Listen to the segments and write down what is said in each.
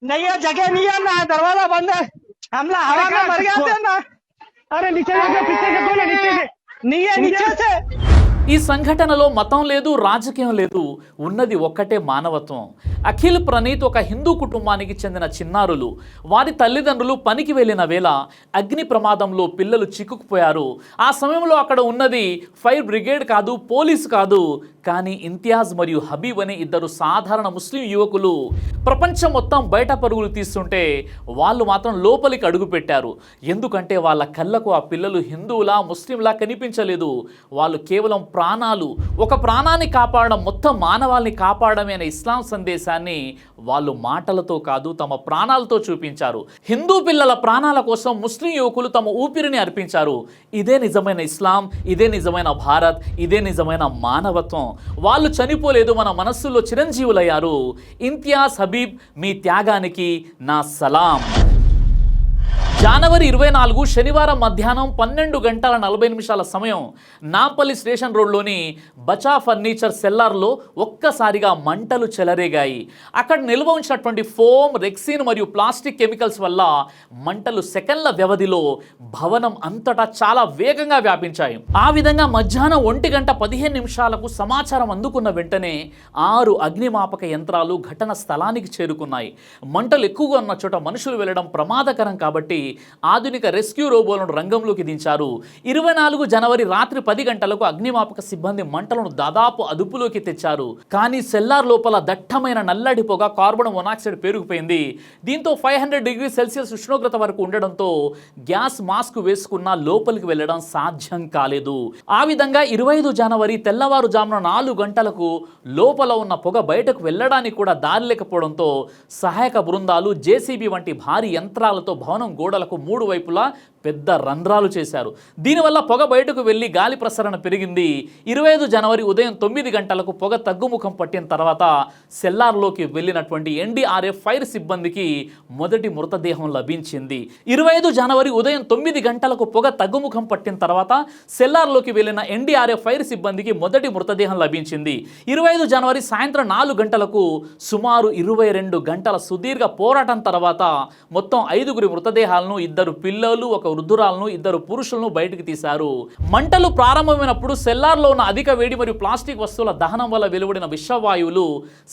नहीं है, जगह नहीं है ना, दरवाजा बंद है। हमला हवा में मर गया थे ना। अरे नीचे जाके पीछे से बोले, नीचे से नहीं है, नीचे से। ఈ సంఘటనలో మతం లేదు, రాజకీయం లేదు, ఉన్నది ఒక్కటే మానవత్వం. అఖిల్ ప్రణీత్ ఒక హిందూ కుటుంబానికి చెందిన చిన్నారులు. వారి తల్లిదండ్రులు పనికి వెళ్ళిన వేళ అగ్ని ప్రమాదంలో పిల్లలు చిక్కుకుపోయారు. ఆ సమయంలో అక్కడ ఉన్నది ఫైర్ బ్రిగేడ్ కాదు, పోలీసు కాదు, కానీ ఇంతియాజ్ మరియు హబీబ్ అనే ఇద్దరు సాధారణ ముస్లిం యువకులు. ప్రపంచం మొత్తం బయట పరుగులు తీస్తుంటే వాళ్ళు మాత్రం లోపలికి అడుగు పెట్టారు. ఎందుకంటే వాళ్ళ కళ్ళకు ఆ పిల్లలు హిందువులా ముస్లింలా కనిపించలేదు. వాళ్ళు కేవలం ప్రాణాలు, ఒక ప్రాణాన్ని కాపాడడం మొత్తం మానవాళిని కాపాడమే అనే ఇస్లాం సందేశాన్ని వాళ్ళు మాటలతో కాదు తమ ప్రాణాలతో చూపించారు. హిందూ పిల్లల ప్రాణాల కోసం ముస్లిం యువకులు తమ ఊపిరిని అర్పించారు. ఇదే నిజమైన ఇస్లాం, ఇదే నిజమైన భారత్, ఇదే నిజమైన మానవత్వం. వాళ్ళు చనిపోలేదు, మన మనస్సులో చిరంజీవులయ్యారు. ఇంతియాజ్, హబీబ్, మీ త్యాగానికి నా సలాం. జనవరి 24 శనివారం మధ్యాహ్నం 12:40 సమయం నాంపల్లి స్టేషన్ రోడ్లోని బచా ఫర్నిచర్ సెల్లార్లో ఒక్కసారిగా మంటలు చెలరేగాయి. అక్కడ నిల్వ ఉంచినటువంటి ఫోమ్, రెక్సిన్ మరియు ప్లాస్టిక్ కెమికల్స్ వల్ల మంటలు సెకండ్ల వ్యవధిలో భవనం అంతటా చాలా వేగంగా వ్యాపించాయి. ఆ విధంగా మధ్యాహ్నం 1:15 సమాచారం అందుకున్న వెంటనే 6 అగ్నిమాపక యంత్రాలు ఘటన స్థలానికి చేరుకున్నాయి. మంటలు ఎక్కువగా ఉన్న చోట మనుషులు వెళ్లడం ప్రమాదకరం కాబట్టి ఆధునిక రెస్క్యూ రోబోలను రంగంలోకి దించారు. 24 జనవరి రాత్రి 10 గంటలకు అగ్నిమాపక సిబ్బంది మంటలను దాదాపు అదుపులోకి తెచ్చారు. కానీ సెల్లార్ లోపల దట్టమైన నల్లటి పొగ, కార్బన్ మోనాక్సైడ్ పేరుకుపోయింది. దీంతో 500 డిగ్రీ సెల్సియస్ ఉష్ణోగ్రత వరకు ఉండడంతో గ్యాస్ మాస్క్ వేసుకున్న లోపలికి వెళ్లడం సాధ్యం కాలేదు. ఆ విధంగా 25 జనవరి తెల్లవారుజామున 4 గంటలకు లోపల ఉన్న పొగ బయటకు వెళ్లడానికి కూడా దారి లేకపోవడంతో సహాయక బృందాలు జేసీబీ వంటి భారీ యంత్రాలతో భవనం గోడలకు 3 వైపులా పెద్ద రంధ్రాలు చేశారు. దీనివల్ల పొగ బయటకు వెళ్లి గాలి ప్రసరణ పెరిగింది. 25 జనవరి ఉదయం 9 గంటలకు పొగ తగ్గుముఖం పట్టిన తర్వాత సెల్లార్లోకి వెళ్ళినటువంటి ఎన్డీఆర్ఎఫ్ ఫైర్ సిబ్బందికి మొదటి మృతదేహం లభించింది. 25 జనవరి ఉదయం 9 గంటలకు పొగ తగ్గుముఖం పట్టిన తర్వాత సెల్లార్లోకి వెళ్ళిన ఎన్డీఆర్ఎఫ్ ఫైర్ సిబ్బందికి మొదటి మృతదేహం లభించింది. 25 జనవరి సాయంత్రం 4 గంటలకు సుమారు 22 గంటల సుదీర్ఘ పోరాటం తర్వాత మొత్తం 5 మృతదేహాలను, 2 పిల్లలు, 1 వృద్ధురాలను, 2 పురుషులను బయటకు తీశారు. మంటలు ప్రారంభమైనప్పుడు సెల్లార్లో ఉన్న అధిక వేడి మరియు ప్లాస్టిక్ వస్తువుల దహనం వల్ల వెలువడిన విషవాయువులు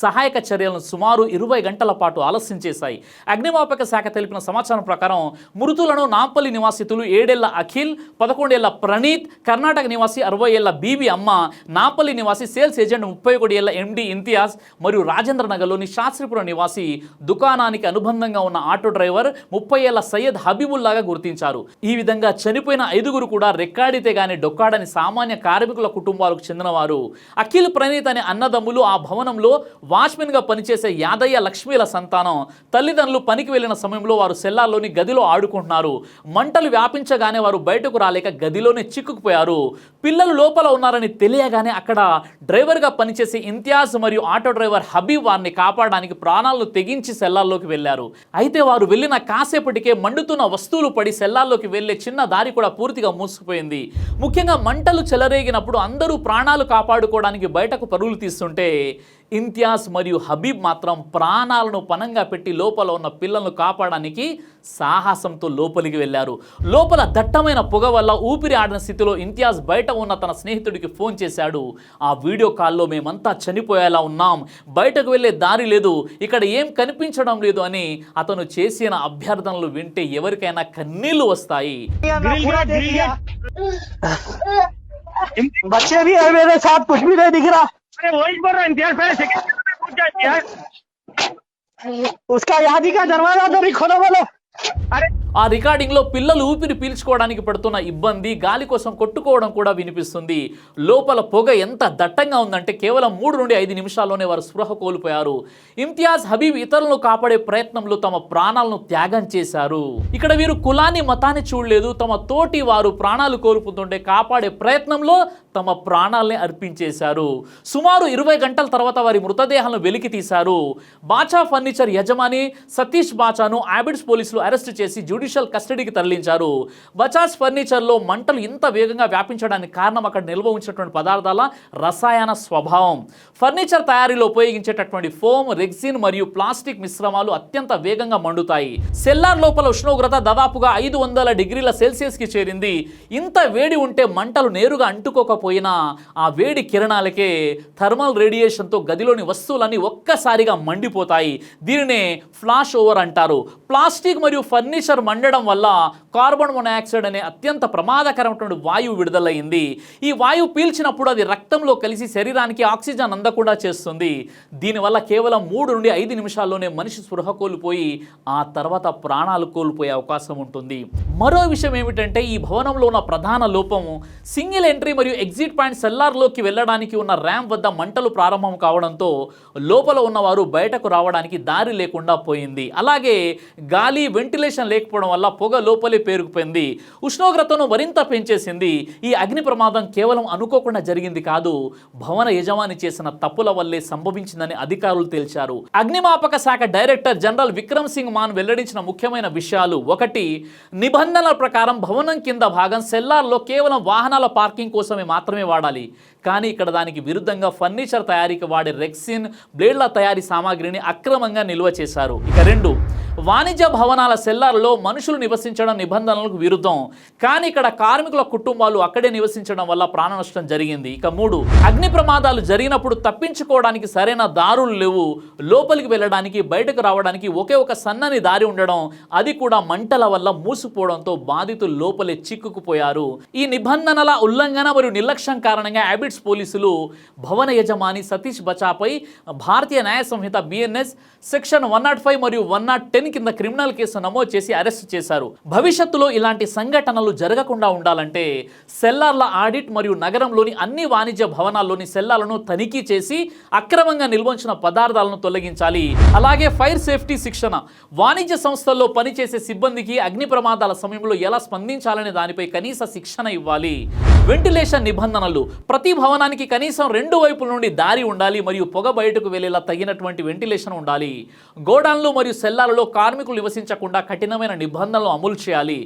సహాయక చర్యలను సుమారు 20 గంటల పాటు ఆలస్యం చేశాయి. అగ్నిమాపక శాఖ తెలిపిన సమాచారం ప్రకారం మృతులను నాంపల్లి నివాసితులు 7 ఏళ్ల అఖిల్, 11 ఏళ్ల ప్రణీత్, కర్ణాటక నివాసి 60 ఏళ్ల బీబీ అమ్మ, నాంపల్లి నివాసి సేల్స్ ఏజెంట్ 31 ఏళ్ల ఎండి ఇంతియాజ్ మరియు రాజేంద్ర నగర్లోని శాస్త్రిపురం నివాసి దుకాణానికి అనుబంధంగా ఉన్న ఆటో డ్రైవర్ 30 ఏళ్ల సయ్యద్ హబీబుల్లాగా గుర్తించారు. ఈ విధంగా చనిపోయిన 5 కూడా రెక్కాడితే గాని డొక్కాడని సామాన్య కార్మికుల కుటుంబాలకు చెందినవారు. అఖిల్, ప్రణీత్ అనే అన్నదమ్ములు ఆ భవనంలో వాచ్మెన్ గా పనిచేసే యాదయ్య, లక్ష్మీల సంతానం. తల్లిదండ్రులు పనికి వెళ్లిన సమయంలో వారు సెల్లార్లోని గదిలో ఆడుకుంటున్నారు. మంటలు వ్యాపించగానే వారు బయటకు రాలేక గదిలోనే చిక్కుకుపోయారు. పిల్లలు లోపల ఉన్నారని తెలియగానే అక్కడ డ్రైవర్గా పనిచేసే ఇంతియాజ్ మరియు ఆటో డ్రైవర్ హబీబ్ వారిని కాపాడడానికి ప్రాణాలను తెగించి సెల్లార్లోకి వెళ్లారు. అయితే వారు వెళ్ళిన కాసేపటికే మండుతున్న వస్తువులు పడి సెల్లార్లోకి వెళ్లే చిన్న దారి కూడా పూర్తిగా మూసుకుపోయింది. ముఖ్యంగా మంటలు చెలరేగినప్పుడు అందరూ ప్రాణాలు కాపాడుకోవడానికి బయటకు పరుగులు తీస్తుంటే ఇంతియాజ్ మరియు హబీబ్ మాత్రం ప్రాణాలను పణంగా పెట్టి లోపల ఉన్న పిల్లలను కాపాడడానికి సాహసంతో లోపలికి వెళ్లారు. లోపల దట్టమైన పొగ వల్ల ఊపిరి ఆడిన స్థితిలో ఇంతియాజ్ బయట ఉన్న తన స్నేహితుడికి ఫోన్ చేశాడు. ఆ వీడియో కాల్లో మేమంతా చనిపోయేలా ఉన్నాం, బయటకు వెళ్లే దారి లేదు, ఇక్కడ ఏం కనిపించడం లేదు అని అతను చేసిన అభ్యర్థనలు వింటే ఎవరికైనా కన్నీళ్లు వస్తాయి. बच्चे भी है मेरे साथ, कुछ भी नहीं दिख रहा। अरे वही बोल रहा है पहले सेकंड पूछ जाए उसका याद ही का दरवाजा तो नहीं खोलो बोलो। अरे ఆ రికార్డింగ్లో పిల్లలు ఊపిరి పీల్చుకోవడానికి పడుతున్న ఇబ్బంది, గాలి కోసం కొట్టుకోవడం కూడా వినిపిస్తుంది. లోపల పొగ ఎంత దట్టంగా ఉందంటే కేవలం 3 నుండి 5 నిమిషాల్లోనే వారు స్పృహ కోల్పోయారు. ఇంతియాజ్, హబీబ్ ఇతరులను కాపాడే ప్రయత్నంలో తమ ప్రాణాలను త్యాగం చేశారు. ఇక్కడ వీరు కులాన్ని, మతాన్ని చూడలేదు. తమ తోటి వారు ప్రాణాలు కోల్పోతుంటే కాపాడే ప్రయత్నంలో తమ ప్రాణాలని అర్పించేశారు. సుమారు 20 గంటల తర్వాత వారి మృతదేహాలను వెలికి తీశారు. బాచా ఫర్నిచర్ యజమాని సతీష్ బాచాను ఆబిడ్స్ పోలీసులు అరెస్టు చేసి జ్యుడిషియల్ కస్టడీకి తరలించారు. బజాజ్ ఫర్నిచర్లో మంటలు ఇంత వేగంగా వ్యాపించడానికి కారణం అక్కడ నిల్వ ఉంచినటువంటి పదార్థాల రసాయన స్వభావం. ఫర్నిచర్ తయారీలో ఉపయోగించేటటువంటి ఫోమ్, రెగ్జిన్ మరియు ప్లాస్టిక్ మిశ్రమాలు అత్యంత వేగంగా మండుతాయి. సెల్లార్ లోపల ఉష్ణోగ్రత దాదాపుగా 500 డిగ్రీల సెల్సియస్కి చేరింది. ఇంత వేడి ఉంటే మంటలు నేరుగా అంటుకోకపోయినా ఆ వేడి కిరణాలకే థర్మల్ రేడియేషన్తో గదిలోని వస్తువులన్నీ ఒక్కసారిగా మండిపోతాయి. దీనినే ఫ్లాష్ ఓవర్ అంటారు. ప్లాస్టిక్ మరియు ఫర్నిచర్ మండడం వల్ల కార్బన్ మోనాక్సైడ్ అనే అత్యంత ప్రమాదకరమైనటువంటి వాయువు విడుదలయ్యింది. ఈ వాయువు పీల్చినప్పుడు అది రక్తంలో కలిసి శరీరానికి ఆక్సిజన్ అందకుండా చేస్తుంది. దీనివల్ల కేవలం 3 నుండి 5 నిమిషాల్లోనే మనిషి స్పృహ కోల్పోయి ఆ తర్వాత ప్రాణాలు కోల్పోయే అవకాశం ఉంటుంది. మరో విషయం ఏమిటంటే ఈ భవనంలో ఉన్న ప్రధాన లోపం సింగిల్ ఎంట్రీ మరియు ఎగ్జిట్ పాయింట్ సెల్లార్లోకి వెళ్ళడానికి ఉన్న ర్యాంప్ వద్ద మంటలు ప్రారంభం కావడంతో లోపల ఉన్నవారు బయటకు రావడానికి దారి లేకుండా పోయింది. అలాగే గాలి వెంటిలేషన్ లేకపోవడం వల్ల పొగ లోపలే పేరుకుపోయింది. ఉష్ణోగ్రతను మరింత పెంచేసింది. ఈ అగ్ని ప్రమాదం కేవలం అనుకోకుండా జరిగింది కాదు, భవన యజమాని చేసిన తప్పుల వల్లే సంభవించిందని అధికారులు తేల్చారు. అగ్నిమాపక శాఖ డైరెక్టర్ జనరల్ విక్రమ్ సింగ్ మాన్ వెల్లడించిన ముఖ్యమైన విషయాలు: 1. నిబంధనల ప్రకారం భవనం కింద భాగం సెల్లార్లో కేవలం వాహనాల పార్కింగ్ కోసమే మాత్రమే వాడాలి. కానీ ఇక్కడ దానికి విరుద్ధంగా ఫర్నిచర్ తయారీకి వాడే రెక్సిన్, బ్లేడ్ల తయారీ సామాగ్రిని అక్రమంగా నిల్వ చేశారు. ఇక 2. వాణిజ్య భవనాల సెల్లార్లో మనుషులు నివసించడం నిబంధనలకు విరుద్ధం. కానీ ఇక్కడ కార్మికుల కుటుంబాలు అక్కడే నివసించడం వల్ల ప్రాణ నష్టం జరిగింది. ఇక 3. అగ్ని ప్రమాదాలు జరిగినప్పుడు తప్పించుకోవడానికి సరైన దారులు లేవు. లోపలికి వెళ్ళడానికి, బయటకు రావడానికి ఒకే ఒక సన్నని దారి ఉండడం, అది కూడా మంటల వల్ల మూసిపోవడంతో బాధితులు లోపలే చిక్కుకుపోయారు. ఈ నిబంధనల ఉల్లంఘన మరియు నిర్లక్ష్యం కారణంగా హ్యాబిట్స్ పోలీసులు భవన యజమాని సతీష్ బచాపై భారతీయ న్యాయ సంహిత BNS సెక్షన్ 105 మరియు 110 కింద క్రిమినల్ కేసు నమోదు చేసి అరెస్ట్ చేశారు. భవిష్యత్తులో ఇలాంటి సంఘటనలు జరగకుండా ఉండాలంటే సెల్లార్ల ఆడిట్ మరియు నగరంలోని అన్ని వాణిజ్య భవనాల్లోని సెల్లార్లను తనిఖీ చేసి అక్రమంగా నిల్వంచిన పదార్థాలను తొలగించాలి. అలాగే ఫైర్ సేఫ్టీ శిక్షణ, వాణిజ్య సంస్థల్లో పనిచేసే సిబ్బందికి అగ్ని ప్రమాదాల సమయంలో ఎలా స్పందించాలనే దానిపై కనీస శిక్షణ ఇవ్వాలి. వెంటిలేషన్ నిబంధనలు: ప్రతి భవనానికి కనీసం 2 వైపుల నుండి దారి ఉండాలి మరియు పొగ బయటకు వెళ్లేలా తగినటువంటి వెంటిలేషన్ ఉండాలి. గోడాన్లు మరియు సెల్లార్లలో కార్మికులు నివసించకుండా కఠినమైన నిబంధనలు అమలు చేయాలి.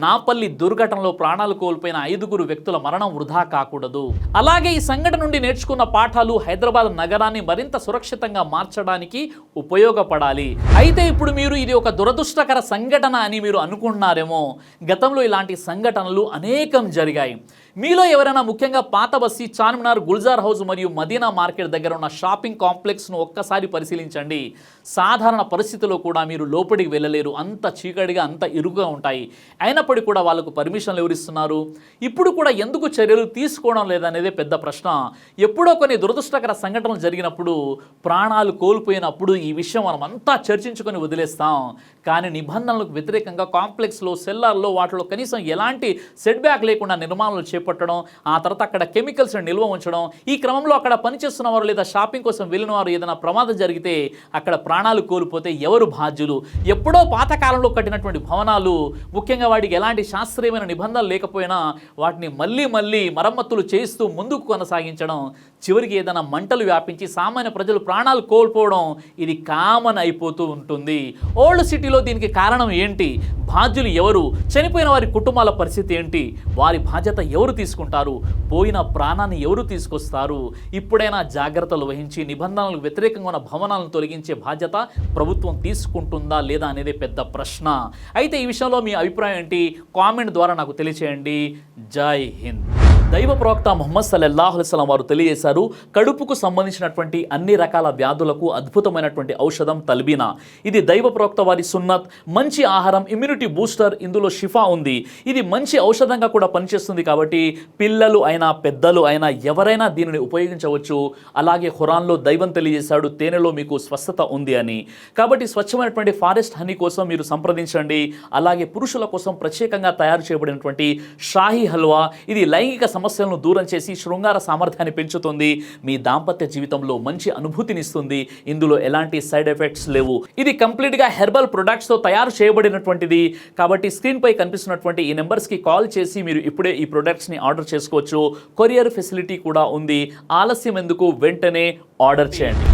నాపల్లి దుర్ఘటనలో ప్రాణాలు కోల్పోయిన 5 వ్యక్తుల మరణం వృధా కాకూడదు. అలాగే ఈ సంఘటన నుండి నేర్చుకున్న పాఠాలు హైదరాబాద్ నగరాన్ని మరింత సురక్షితంగా మార్చడానికి ఉపయోగపడాలి. అయితే ఇప్పుడు మీరు ఇది ఒక దురదృష్టకర సంఘటన అని మీరు అనుకుంటున్నారేమో. గతంలో ఇలాంటి సంఘటనలు అనేకం జరిగాయి. మీలో ఎవరైనా ముఖ్యంగా పాత బస్తీ, చార్మినార్, గుల్జార్ హౌస్ మరియు మదీనా మార్కెట్ దగ్గర ఉన్న షాపింగ్ కాంప్లెక్స్ను ఒక్కసారి పరిశీలించండి. సాధారణ పరిస్థితుల్లో కూడా మీరు లోపలికి వెళ్ళలేరు. అంత చీకటిగా, అంత ఇరుకుగా ఉంటాయి. అయినప్పటికీ కూడా వాళ్ళకు పర్మిషన్లు ఎవరిస్తున్నారు? ఇప్పుడు కూడా ఎందుకు చర్యలు తీసుకోవడం లేదనేదే పెద్ద ప్రశ్న. ఎప్పుడో కొన్ని దురదృష్టకర సంఘటనలు జరిగినప్పుడు, ప్రాణాలు కోల్పోయినప్పుడు ఈ విషయం మనం అంతా చర్చించుకొని వదిలేస్తాం. కానీ నిబంధనలకు వ్యతిరేకంగా కాంప్లెక్స్లో, సెల్లార్లో వాటిలో కనీసం ఎలాంటి సెట్ బ్యాక్ లేకుండా నిర్మాణాలు చేపట్టడం, ఆ తర్వాత అక్కడ కెమికల్స్ నిల్వ ఉంచడం, ఈ క్రమంలో అక్కడ పనిచేస్తున్న వారు లేదా షాపింగ్ కోసం వెళ్ళిన వారు ఏదైనా ప్రమాదం జరిగితే అక్కడ ప్రాణాలు కోల్పోతే ఎవరు బాధ్యులు? ఎప్పుడో పాతకాలంలో కట్టినటువంటి భవనాలు, ముఖ్యంగా వాటికి ఎలాంటి శాస్త్రీయమైన నిబంధనలు లేకపోయినా వాటిని మళ్ళీ మరమ్మతులు చేస్తూ ముందుకు కొనసాగించడం, చివరికి ఏదైనా మంటలు వ్యాపించి సామాన్య ప్రజలు ప్రాణాలు కోల్పోవడం, ఇది కామన్ అయిపోతూ ఉంటుంది. ఓల్డ్ సిటీలో దీనికి కారణం ఏంటి? బాధ్యులు ఎవరు? చనిపోయిన వారి కుటుంబాల పరిస్థితి ఏంటి? వారి బాధ్యత ఎవరు తీసుకుంటారు? పోయిన ప్రాణాన్ని ఎవరు తీసుకొస్తారు? ఇప్పుడైనా జాగ్రత్తలు వహించి నిబంధనలకు వ్యతిరేకంగా ఉన్న భవనాలను తొలగించే బాధ్యత ప్రభుత్వం తీసుకుంటుందా లేదా అనేది పెద్ద ప్రశ్న. అయితే ఈ విషయంలో మీ అభిప్రాయం ఏంటి? కామెంట్ ద్వారా నాకు తెలియచేయండి. జై హింద్. దైవ ప్రవక్త ముహమ్మద్ సల్లల్లాహు అలైహి వసల్లం వారు తెలియజేశారు, కడుపుకు సంబంధించినటువంటి అన్ని రకాల వ్యాధులకు అద్భుతమైనటువంటి ఔషధం తల్బీనా. ఇది దైవ ప్రవక్త వారి సున్నత్, మంచి ఆహారం, ఇమ్యూనిటీ బూస్టర్, ఇందులో షిఫా ఉంది. ఇది మంచి ఔషధంగా కూడా పనిచేస్తుంది. కాబట్టి పిల్లలు అయినా పెద్దలు అయినా ఎవరైనా దీనిని ఉపయోగించవచ్చు. అలాగే ఖురాన్లో దైవం తెలియజేశాడు, తేనెలో మీకు స్వస్థత ఉంది అని. కాబట్టి స్వచ్ఛమైనటువంటి ఫారెస్ట్ హనీ కోసం మీరు సంప్రదించండి. అలాగే పురుషుల కోసం ప్రత్యేకంగా తయారు చేయబడినటువంటి షాహీ హల్వా, ఇది లైంగిక సమస్యలను దూరం చేసి శృంగార సామర్థ్యాన్ని పెంచుతుంది. మీ దాంపత్య జీవితంలో మంచి అనుభూతినిస్తుంది. ఇందులో ఎలాంటి సైడ్ ఎఫెక్ట్స్ లేవు. ఇది కంప్లీట్గా హెర్బల్ ప్రొడక్ట్స్తో తయారు చేయబడినటువంటిది. కాబట్టి స్క్రీన్ పై కనిపిస్తున్నటువంటి ఈ నెంబర్స్కి కాల్ చేసి మీరు ఇప్పుడే ఈ ప్రొడక్ట్స్ని ఆర్డర్ చేసుకోవచ్చు. కొరియర్ ఫెసిలిటీ కూడా ఉంది. ఆలస్యం ఎందుకు, వెంటనే ఆర్డర్ చేయండి.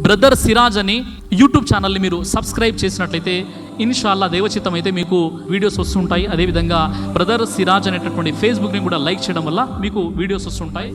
బ్రదర్ సిరాజ్ అని యూట్యూబ్ ఛానల్ని మీరు సబ్స్క్రైబ్ చేసినట్లయితే ఇన్షాల్లా దైవచిత్తం అయితే మీకు వీడియోస్ వస్తుంటాయి. అదేవిధంగా బ్రదర్ సిరాజ్ అనేటటువంటి ఫేస్బుక్ని కూడా లైక్ చేయడం వల్ల మీకు వీడియోస్ వస్తుంటాయి.